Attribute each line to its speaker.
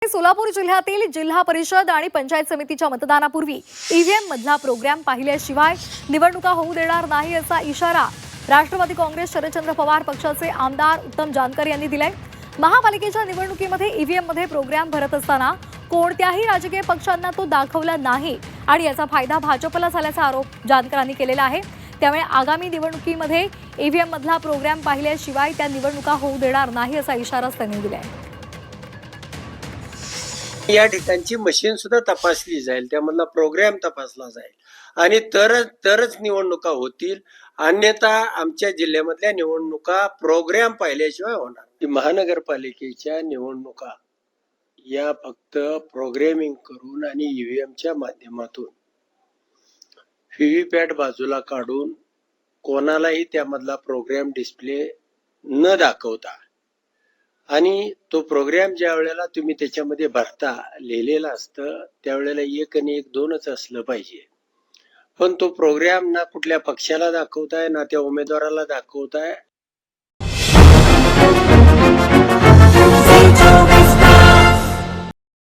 Speaker 1: सोलापूर जिल्ह्यातील जिल्हा परिषद आणि पंचायत समितीच्या मतदानापूर्वी ईव्हीएम मधला प्रोग्राम पाहिल्याशिवाय निवडणुका होऊ देणार नाही असा इशारा राष्ट्रवादी काँग्रेस शरदचंद्र पवार पक्षाचे आमदार उत्तम जानकर यांनी दिलाय। महापालिकेच्या निवडणुकीमध्ये ईव्हीएम मध्ये प्रोग्राम भरत असताना कोणत्याही राजकीय पक्षांना तो दाखवला नाही आणि याचा फायदा भाजपला झाल्याचा आरोप जानकरांनी केलेला आहे। त्यामुळे आगामी निवडणुकीमध्ये ईव्हीएम मधला प्रोग्राम पाहिल्याशिवाय त्या निवडणुका होऊ देणार नाही असा इशारा त्यांनी दिलाय।
Speaker 2: या ठिकाणची मशीन सुद्धा तपासली जाईल, त्यामधला प्रोग्राम तपासला जाईल आणि तरच निवडणुका होतील। अन्यथा आमच्या जिल्ह्यामधल्या निवडणुका प्रोग्राम पाहिल्याशिवाय होणार। महानगरपालिकेच्या निवडणुका या फक्त प्रोग्रामिंग करून आणि ईव्हीएमच्या माध्यमातून व्हीव्हीपॅट बाजूला काढून कोणालाही त्यामधला प्रोग्राम डिस्प्ले न दाखवता आणि तो प्रोग्राम ज्या वेळेला तुम्ही त्याच्यामध्ये भरता लिहिलेलं असतं त्यावेळेला 1 आणि 1 2च असलं पाहिजे। पण तो प्रोग्राम ना कुठल्या पक्षाला दाखवताय ना त्या उमेदवाराला दाखवताय